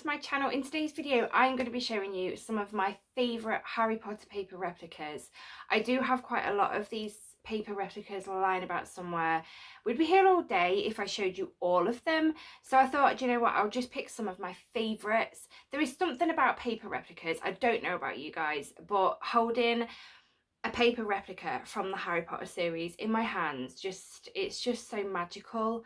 to my channel. In today's video I'm going to be showing you some of my favourite Harry Potter paper replicas. I do have quite a lot of these paper replicas lying about somewhere. We'd be here all day if I showed you all of them, so I thought, do you know what, I'll just pick some of my favourites. There is something about paper replicas, I don't know about you guys, but holding a paper replica from the Harry Potter series in my hands, it's just so magical.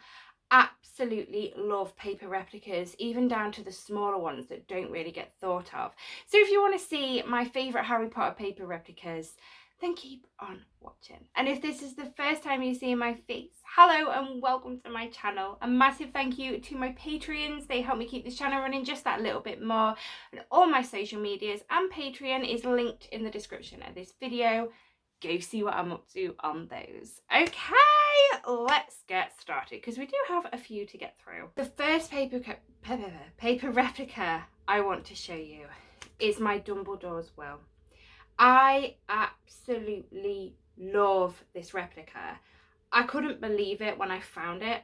Absolutely love paper replicas, even down to the smaller ones that don't really get thought of. So if you want to see my favourite Harry Potter paper replicas, then keep on watching. And if this is the first time you see my face, hello and welcome to my channel. A massive thank you to my Patreons. They help me keep this channel running just that little bit more. And all my social medias and Patreon is linked in the description of this video. Go see what I'm up to on those. Okay, let's get started because we do have a few to get through. The first paper replica I want to show you is my Dumbledore's will. I absolutely love this replica. I couldn't believe it when I found it.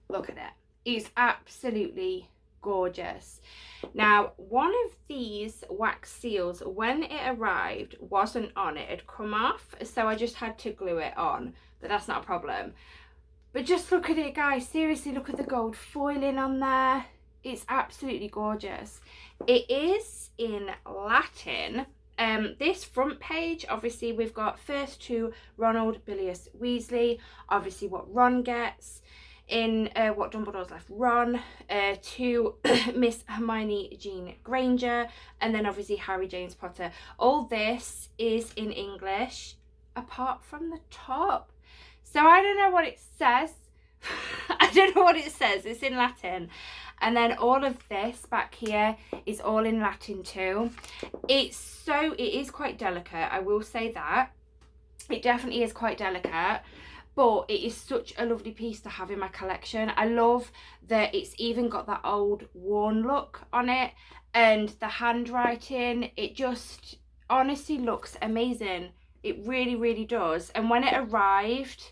Look at it. It's absolutely gorgeous. Now, one of these wax seals, when it arrived, wasn't on. It had come off, so I just had to glue it on, but that's not a problem. But just look at it, guys. Seriously, look at the gold foiling on there. It's absolutely gorgeous. It is in Latin. This front page, obviously we've got first to Ronald Bilius Weasley, obviously what Ron gets. In what Dumbledore's left Ron, to Miss Hermione Jean Granger, and then obviously Harry James Potter. All this is in English, apart from the top. So I don't know what it says. I don't know what it says. It's in Latin. And then all of this back here is all in Latin too. It is quite delicate, I will say that. It definitely is quite delicate. But it is such a lovely piece to have in my collection. I love that it's even got that old worn look on it, and the handwriting, it just honestly looks amazing. It really, really does. And when it arrived,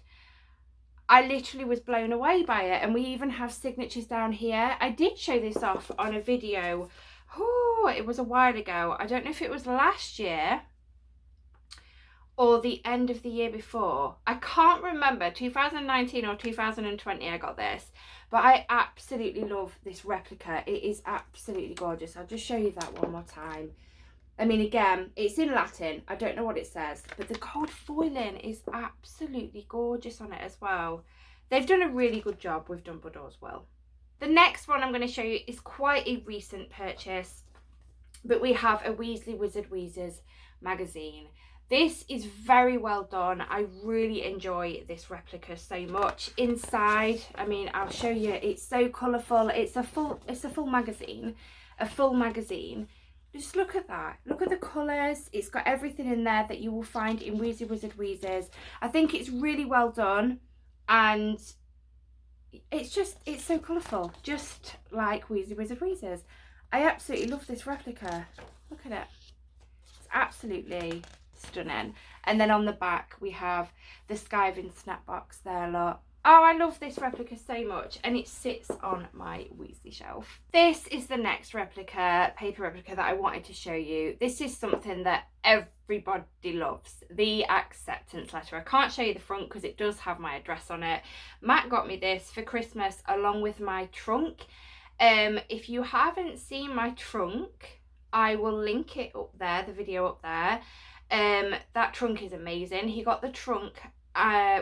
I literally was blown away by it. And we even have signatures down here. I did show this off on a video. Oh, it was a while ago. I don't know if it was last year or the end of the year before. I can't remember, 2019 or 2020 I got this, but I absolutely love this replica. It is absolutely gorgeous. I'll just show you that one more time. I mean, again, it's in Latin. I don't know what it says, but the gold foiling is absolutely gorgeous on it as well. They've done a really good job with Dumbledore's will. The next one I'm going to show you is quite a recent purchase, but we have a Weasley Wizard Wheezers magazine. This is very well done. I really enjoy this replica so much. Inside, I mean, I'll show you, it's so colourful. It's a full magazine, Just look at that. Look at the colours. It's got everything in there that you will find in Weasley Wizard Wheezers. I think it's really well done, and it's so colourful, just like Weasley Wizard Wheezers. I absolutely love this replica. Look at it. It's absolutely stunning. And then on the back we have the Skiving snap box there, look. Oh, I love this replica so much, and it sits on my Weasley shelf. This is the next replica, paper replica, that I wanted to show you. This is something that everybody loves, the acceptance letter. I can't show you the front because it does have my address on it. Matt got me this for Christmas along with my trunk. If you haven't seen my trunk, I will link it up there, the video up there. That trunk is amazing. He got the trunk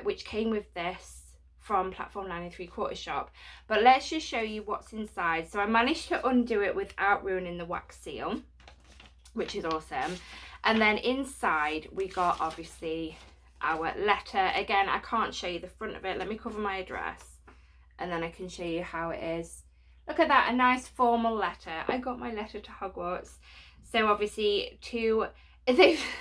which came with this from Platform 9 3/4 shop, but let's just show you what's inside. So I managed to undo it without ruining the wax seal, which is awesome. And then inside we got obviously our letter. Again, I can't show you the front of it. Let me cover my address and then I can show you how it is. Look at that, a nice formal letter. I got my letter to Hogwarts. So obviously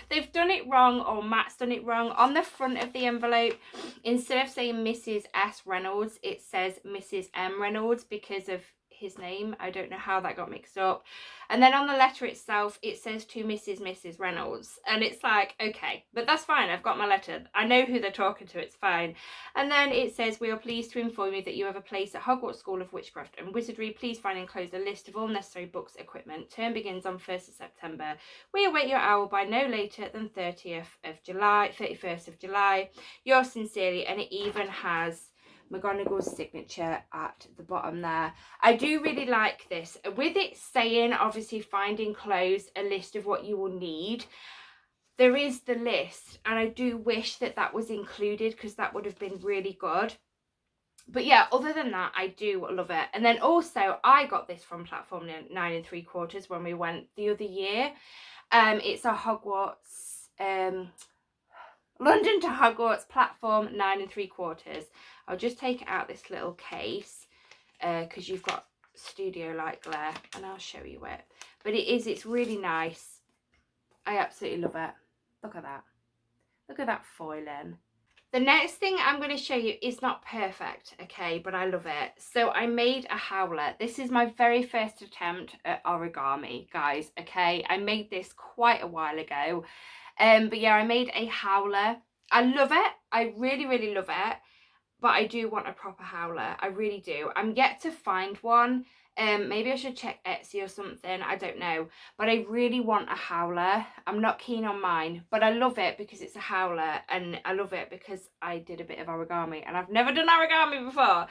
they've done it wrong, or Matt's done it wrong. On the front of the envelope, instead of saying Mrs. S. Reynolds, it says Mrs. M. Reynolds because of his name. I don't know how that got mixed up. And then on the letter itself, it says to Mrs. Reynolds. And it's like, okay, but that's fine. I've got my letter. I know who they're talking to. It's fine. And then it says, we are pleased to inform you that you have a place at Hogwarts School of Witchcraft and Wizardry. Please find enclosed a list of all necessary books, equipment. Term begins on 1st of September. We await your owl by no later than 31st of July. Yours sincerely. And it even has McGonagall's signature at the bottom there. I do really like this. With it saying, obviously, find enclosed a list of what you will need. There is the list, and I do wish that that was included because that would have been really good. But yeah, other than that, I do love it. And then also, I got this from Platform 9 3/4 when we went the other year. It's a Hogwarts... London to Hogwarts Platform 9 3/4. I'll just take it out this little case because you've got studio light glare, and I'll show you it. But it's really nice. I absolutely love it. Look at that. Look at that foiling. The next thing I'm going to show you is not perfect, okay, but I love it. So I made a Howler. This is my very first attempt at origami, guys, okay? I made this quite a while ago. But yeah, I made a Howler. I love it. I really, really love it. But I do want a proper Howler. I really do. I'm yet to find one. Maybe I should check Etsy or something. I don't know. But I really want a Howler. I'm not keen on mine. But I love it because it's a Howler. And I love it because I did a bit of origami. And I've never done origami before.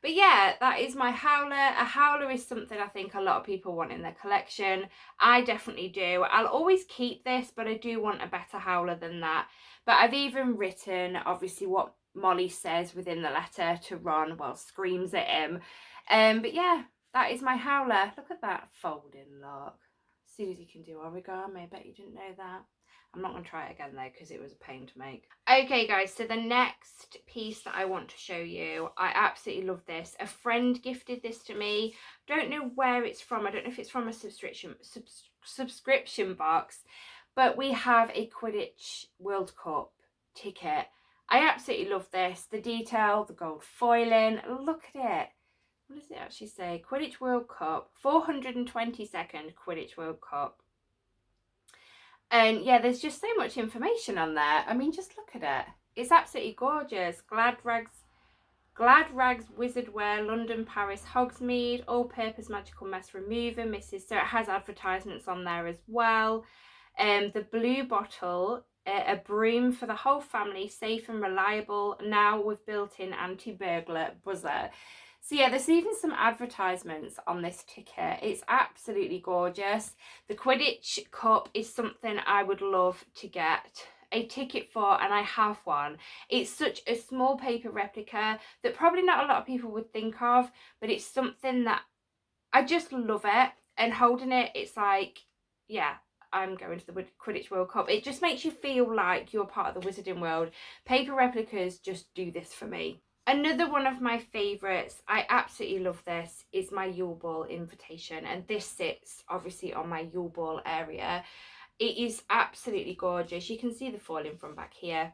But yeah, that is my Howler. A Howler is something I think a lot of people want in their collection. I definitely do. I'll always keep this. But I do want a better Howler than that. But I've even written, obviously, what Molly says within the letter to Ron, well, screams at him. But yeah, that is my Howler. Look at that folding look. Susie can do origami. I bet you didn't know that. I'm not going to try it again though because it was a pain to make. Okay guys, so the next piece that I want to show you, I absolutely love this. A friend gifted this to me. Don't know where it's from. I don't know if it's from a subscription box, but we have a Quidditch World Cup ticket. I absolutely love this. The detail, the gold foiling. Look at it. What does it actually say? Quidditch World Cup. 422nd Quidditch World Cup. And yeah, there's just so much information on there. I mean, just look at it. It's absolutely gorgeous. Glad Rags Wizard Wear, London, Paris, Hogsmeade, all-purpose magical mess remover, Mrs. So it has advertisements on there as well. The blue bottle, a broom for the whole family, safe and reliable, now with built-in anti-burglar buzzer. So yeah, there's even some advertisements on this ticket. It's absolutely gorgeous. The Quidditch Cup is something I would love to get a ticket for, and I have one. It's such a small paper replica that probably not a lot of people would think of, but it's something that I just love it. And holding it, it's like, yeah, I'm going to the Quidditch World Cup. It just makes you feel like you're part of the wizarding world. Paper replicas just do this for me. Another one of my favourites, I absolutely love this, is my Yule Ball invitation. And this sits obviously on my Yule Ball area. It is absolutely gorgeous. You can see the foiling from back here.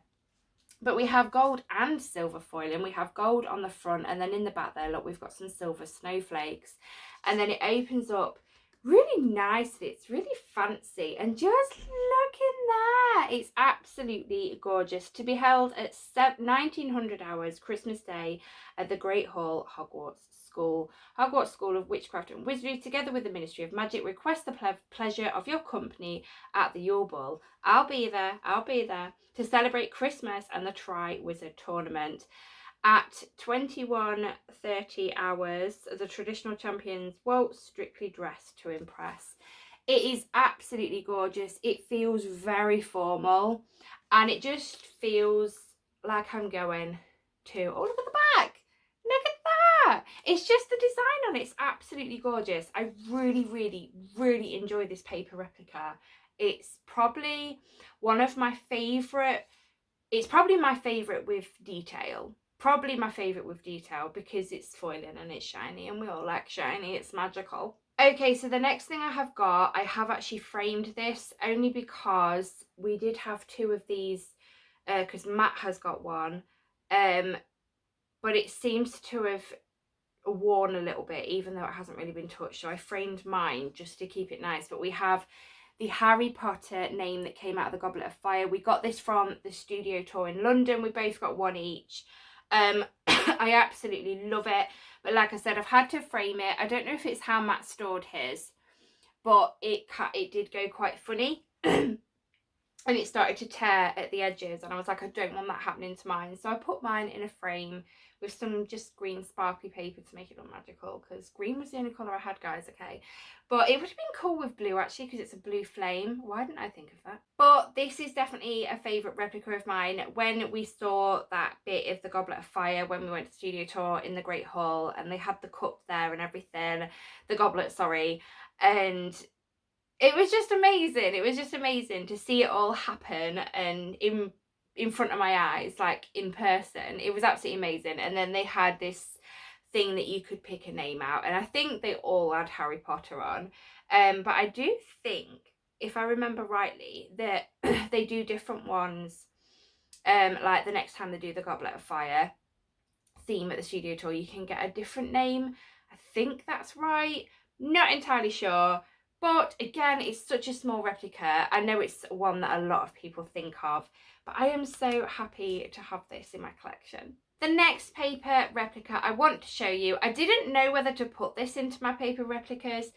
But we have gold and silver foiling. We have gold on the front, and then in the back there, look, we've got some silver snowflakes. And then it opens up really nicely. It's really fancy, and just look in there. It's absolutely gorgeous. To be held at 1900 hours Christmas Day at the Great Hall, Hogwarts School of Witchcraft and Wizardry, together with the Ministry of Magic, request the pleasure of your company at the Yule Ball. I'll be there to celebrate Christmas and the Tri-Wizard Tournament. At 21:30 hours, the traditional champions waltz, strictly dressed to impress. It is absolutely gorgeous. It feels very formal, and it just feels like I'm going to, oh, look at the back. Look at that. It's just the design on it. It's absolutely gorgeous. I really, really, really enjoy this paper replica. It's probably one of my favourite. It's probably my favourite with detail. Probably my favourite with detail because it's foiling and it's shiny, and we all like shiny. It's magical. Okay, so the next thing I have actually framed this only because we did have two of these because Matt has got one. But it seems to have worn a little bit, even though it hasn't really been touched. So I framed mine just to keep it nice. But we have the Harry Potter name that came out of the Goblet of Fire. We got this from the studio tour in London. We both got one each. I absolutely love it. But like I said, I've had to frame it. I don't know if it's how Matt stored his, but it did go quite funny. And it started to tear at the edges, and I was like, I don't want that happening to mine. So I put mine in a frame with some just green sparkly paper to make it look magical, because green was the only colour I had, guys, okay? But it would have been cool with blue, actually, because it's a blue flame. Why didn't I think of that? But this is definitely a favourite replica of mine. When we saw that bit of the Goblet of Fire, when we went to the studio tour in the Great Hall, and they had the cup there and everything, the goblet, sorry, and it was just amazing. It was just amazing to see it all happen and in front of my eyes, like in person. It was absolutely amazing. And then they had this thing that you could pick a name out, and I think they all had Harry Potter on. But I do think, if I remember rightly, that they do different ones. Like the next time they do the Goblet of Fire theme at the studio tour, you can get a different name. I think that's right. Not entirely sure. But again, it's such a small replica. I know it's one that a lot of people think of, but I am so happy to have this in my collection. The next paper replica I want to show you, I didn't know whether to put this into my paper replicas,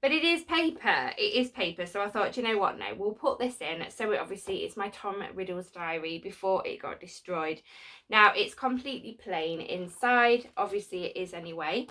but it is paper. It is paper, so I thought, you know what, no, we'll put this in. So it's my Tom Riddles Diary before it got destroyed. Now, it's completely plain inside. Obviously, it is anyway.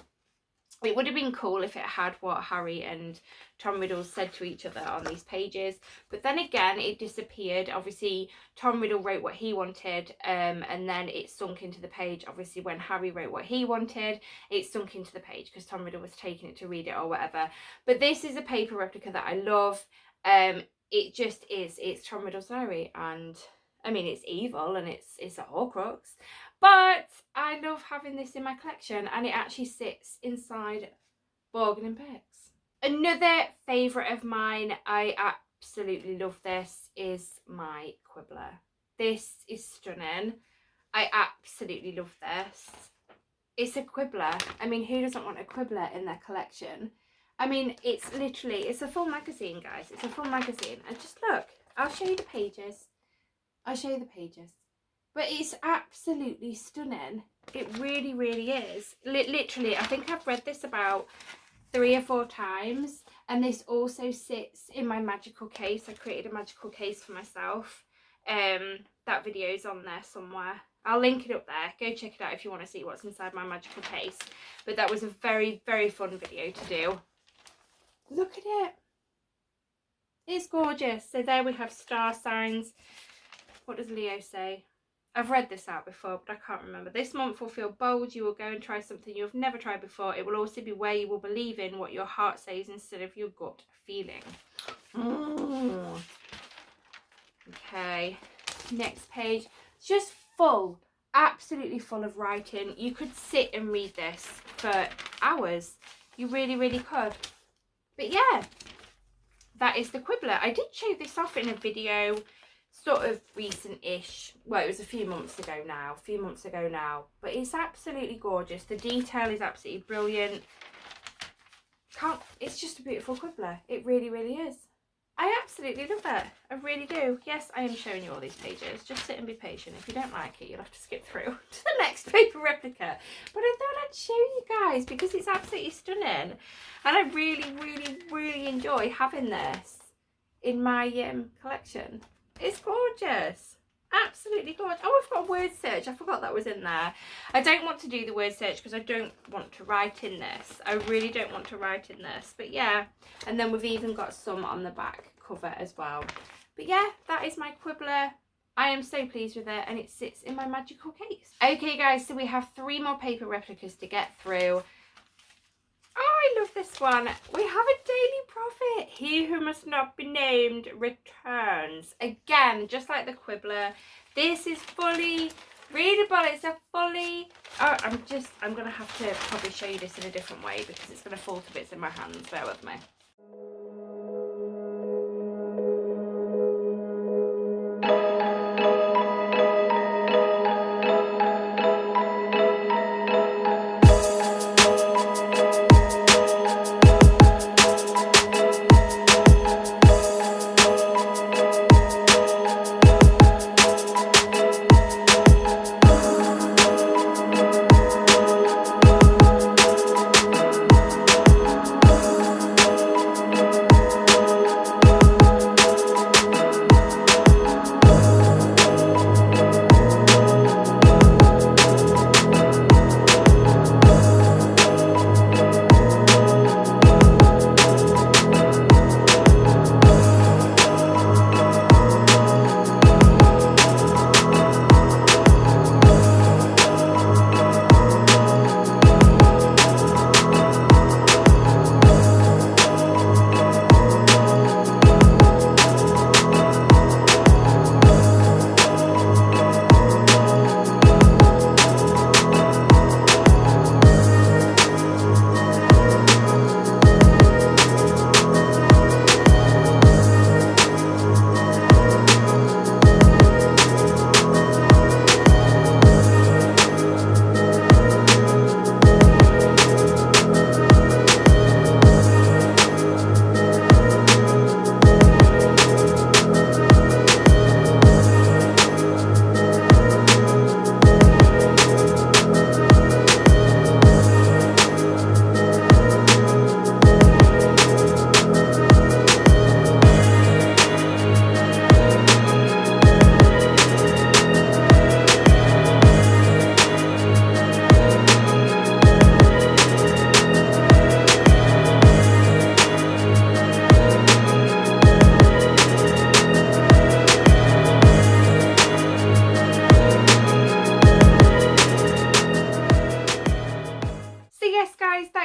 It would have been cool if it had what Harry and Tom Riddle said to each other on these pages, but then again it disappeared. Obviously Tom Riddle wrote what he wanted, and then it sunk into the page. Obviously when Harry wrote what he wanted, it sunk into the page because Tom Riddle was taking it to read it or whatever. But this is a paper replica that I love. It just is. It's Tom Riddle's diary, and I mean, it's evil and it's a Horcrux, but I love having this in my collection, and it actually sits inside Bargain and Picks. Another favourite of mine, I absolutely love this, is my Quibbler. This is stunning. I absolutely love this. It's a Quibbler. I mean, who doesn't want a Quibbler in their collection? I mean, it's a full magazine, guys. It's a full magazine. And just look, I'll show you the pages. I'll show you the pages. But it's absolutely stunning. It really, really is. Literally, I think I've read this about 3 or 4 times. And this also sits in my magical case. I created a magical case for myself. That video's on there somewhere. I'll link it up there. Go check it out if you want to see what's inside my magical case. But that was a very, very fun video to do. Look at it. It's gorgeous. So there we have star signs. What does Leo say? I've read this out before, but I can't remember. This month will feel bold. You will go and try something you have never tried before. It will also be where you will believe in what your heart says instead of your gut feeling. Okay, next page. It's just full, absolutely full of writing. You could sit and read this for hours. You really, really could. But yeah, that is the Quibbler. I did show this off in a video sort of recent-ish. Well, it was a few months ago now. But it's absolutely gorgeous. The detail is absolutely brilliant. It's just a beautiful Quibbler. It really, really is. I absolutely love it. I really do. Yes, I am showing you all these pages. Just sit and be patient. If you don't like it, you'll have to skip through to the next paper replica. But I thought I'd show you guys because it's absolutely stunning. And I really, really, really enjoy having this in my collection. It's gorgeous. Absolutely gorgeous. Oh, I've got a word search. I forgot that was in there. I don't want to do the word search because I don't want to write in this. I really don't want to write in this. But yeah. And then we've even got some on the back cover as well. But yeah, that is my Quibbler. I am so pleased with it, and it sits in my magical case. Okay, guys, so we have 3 more paper replicas to get through. Oh, I love this one. We have a daily prophet. He who must not be named returns. Again, just like the Quibbler, this is fully readable. It's a fully... Oh, I'm going to have to probably show you this in a different way because it's going to fall to bits in my hands. Bear with me.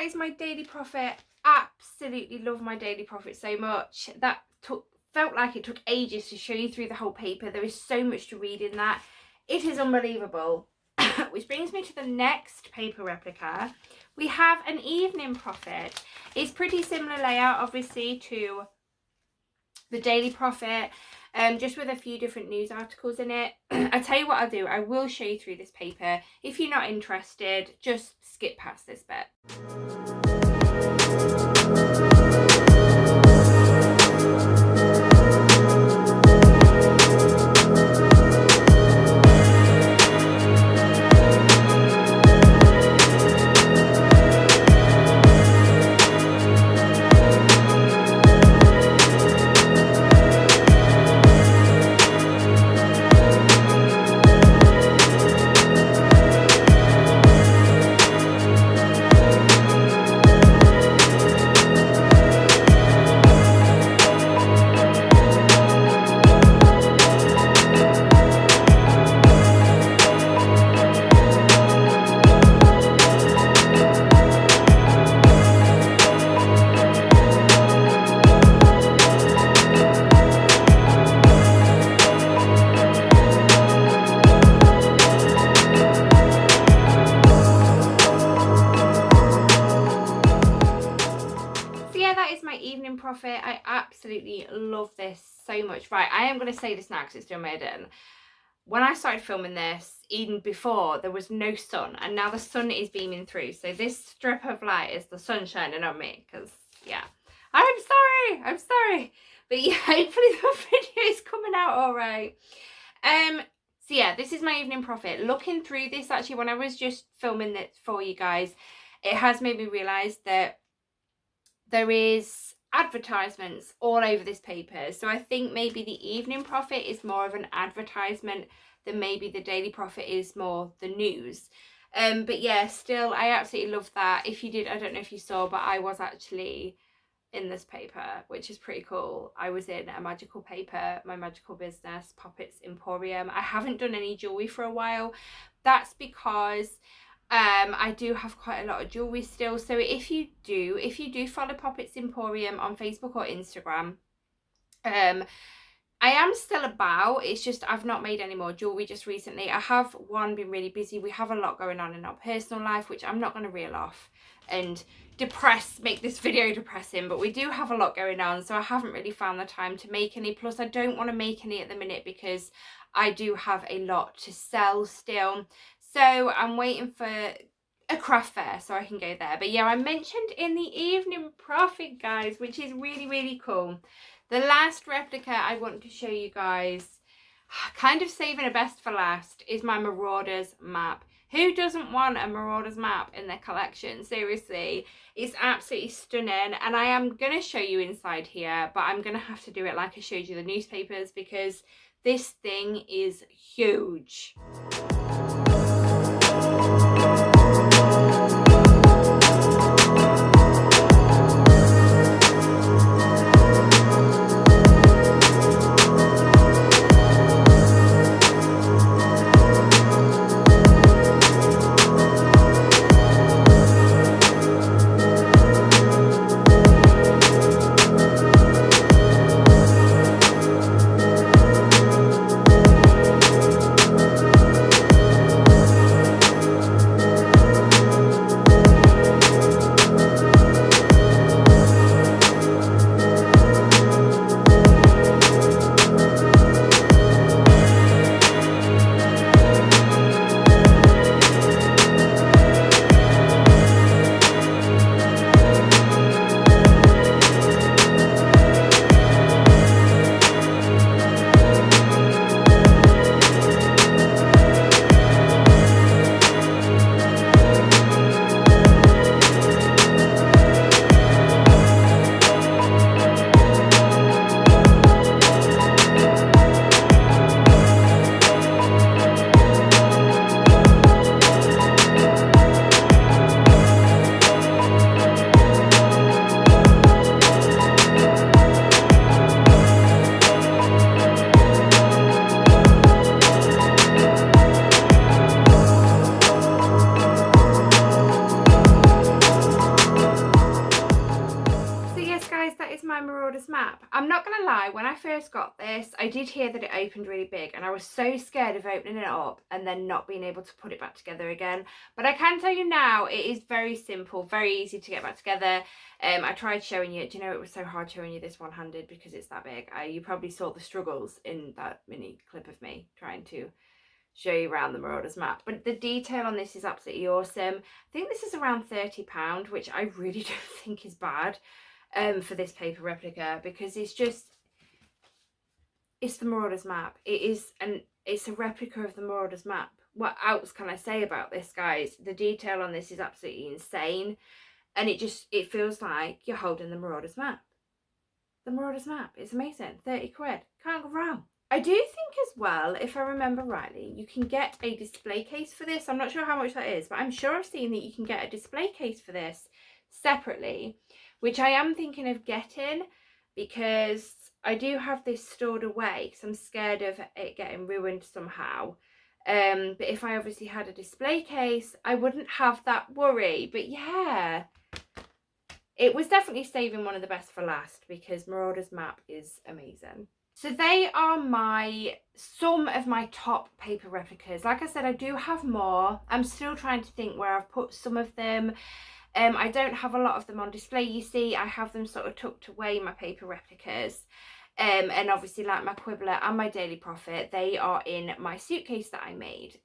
is my Daily Prophet. Absolutely love my Daily Prophet so much. That felt like it took ages to show you through the whole paper. There is so much to read in that. It is unbelievable. Which brings me to the next paper replica. We have an Evening Prophet. It's pretty similar layout, obviously, to the Daily Prophet, just with a few different news articles in it. I tell you what I'll do. I will show you through this paper. If you're not interested, just skip past this bit. Prophet. I absolutely love this so much. Right, I am going to say this now because it's still made in. When I started filming this, even before, there was no sun, and now the sun is beaming through. So this strip of light is the sun shining on me, because, yeah. I'm sorry. But yeah, hopefully the video is coming out all right. So yeah, this is my Evening Prophet. Looking through this, actually, when I was just filming it for you guys, it has made me realise that there is advertisements all over this paper. So I think maybe the Evening Prophet is more of an advertisement than maybe the Daily Prophet is more the news. But yeah, still, I absolutely love that. If you did, I don't know if you saw, but I was actually in this paper, which is pretty cool. I was in a magical paper, my magical business, Poppet's Emporium. I haven't done any jewellery for a while. That's because I do have quite a lot of jewellery still. So if you do follow Poppet's Emporium on Facebook or Instagram, I am still about. It's just I've not made any more jewellery just recently. I have, been really busy. We have a lot going on in our personal life, which I'm not going to reel off and make this video depressing, but we do have a lot going on, so I haven't really found the time to make any. Plus, I don't want to make any at the minute because I do have a lot to sell still. So I'm waiting for a craft fair so I can go there. But yeah, I mentioned in the Evening Prophet, guys, which is really, really cool. The last replica I want to show you guys, kind of saving a best for last, is my Marauders Map. Who doesn't want a Marauders Map in their collection? Seriously, it's absolutely stunning. And I am going to show you inside here, but I'm going to have to do it like I showed you the newspapers because this thing is huge. I first got this, I did hear that it opened really big, and I was so scared of opening it up and then not being able to put it back together again. But I can tell you now, it is very simple, very easy to get back together. I tried showing you, do you know it was so hard showing you this one-handed because it's that big. You probably saw the struggles in that mini clip of me trying to show you around the Marauders map, but the detail on this is absolutely awesome. I think this is around £30, which I really don't think is bad for this paper replica, because it's the Marauders map. It's a replica of the Marauders map. What else can I say about this, guys? The detail on this is absolutely insane, and it feels like you're holding the Marauders map. The Marauders map is amazing. 30 quid, can't go wrong. I do think as well, if I remember rightly, you can get a display case for this. I'm not sure how much that is, but I'm sure I've seen that you can get a display case for this separately, which I am thinking of getting, because I do have this stored away because I'm scared of it getting ruined somehow. But if I obviously had a display case, I wouldn't have that worry. But yeah, it was definitely saving one of the best for last, because Marauders Map is amazing. So they are some of my top paper replicas. Like I said, I do have more. I'm still trying to think where I've put some of them. I don't have a lot of them on display, you see. I have them sort of tucked away, my paper replicas. And obviously, like my Quibbler and my Daily Prophet, they are in my suitcase that I made.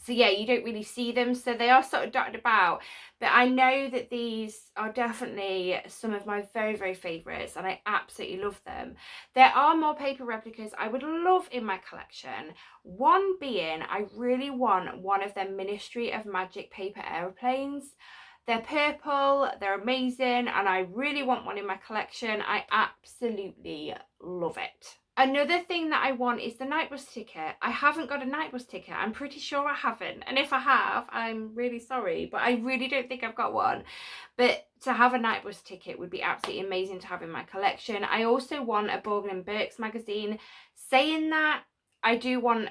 So yeah, you don't really see them, so they are sort of dotted about, but I know that these are definitely some of my very, very favourites, and I absolutely love them. There are more paper replicas I would love in my collection. One being, I really want one of them Ministry of Magic paper aeroplanes. They're purple, they're amazing, and I really want one in my collection. I absolutely love it. Another thing that I want is the night bus ticket. I haven't got a night bus ticket. I'm pretty sure I haven't. And if I have, I'm really sorry, but I really don't think I've got one. But to have a night bus ticket would be absolutely amazing to have in my collection. I also want a Borgin and Burke's magazine. Saying that, I do want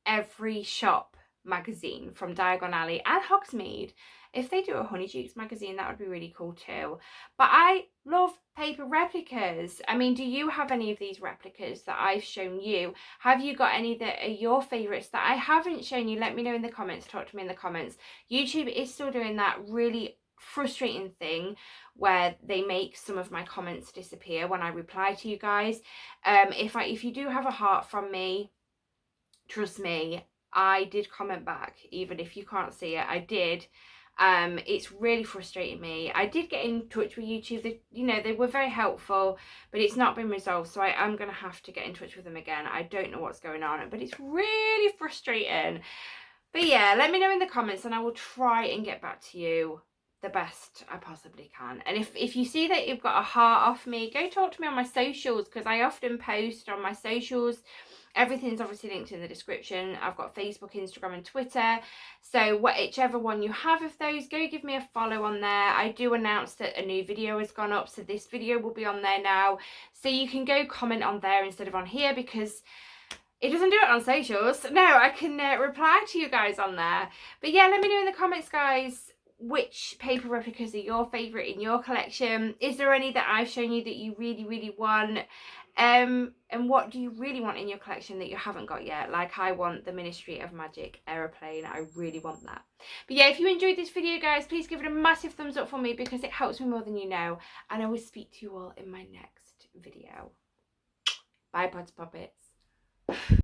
every shop magazine from Diagon Alley and Hogsmeade. If they do a Honeydukes magazine, that would be really cool too. But I love paper replicas. I mean, do you have any of these replicas that I've shown you? Have you got any that are your favourites that I haven't shown you? Let me know in the comments. Talk to me in the comments. YouTube is still doing that really frustrating thing where they make some of my comments disappear when I reply to you guys. If you do have a heart from me, trust me, I did comment back, even if you can't see it. I did. It's really frustrating me. I did get in touch with YouTube. They were very helpful, but it's not been resolved, so I am going to have to get in touch with them again. I don't know what's going on, but it's really frustrating. But yeah, let me know in the comments, and I will try and get back to you the best I possibly can. And if you see that you've got a heart off me, go talk to me on my socials, because I often post on my socials. Everything's obviously linked in the description. I've got Facebook, Instagram and Twitter, so whichever one you have of those, go give me a follow on there. I do announce that a new video has gone up, so this video will be on there now, so you can go comment on there instead of on here, because it doesn't do it on socials. No, I can reply to you guys on there. But yeah, let me know in the comments, guys, which paper replicas are your favourite in your collection. Is there any that I've shown you that you really, really want? And what do you really want in your collection that you haven't got yet? Like, I want the Ministry of Magic aeroplane. I really want that. But yeah, if you enjoyed this video, guys, please give it a massive thumbs up for me, because it helps me more than you know. And I will speak to you all in my next video. Bye, Pods Poppets.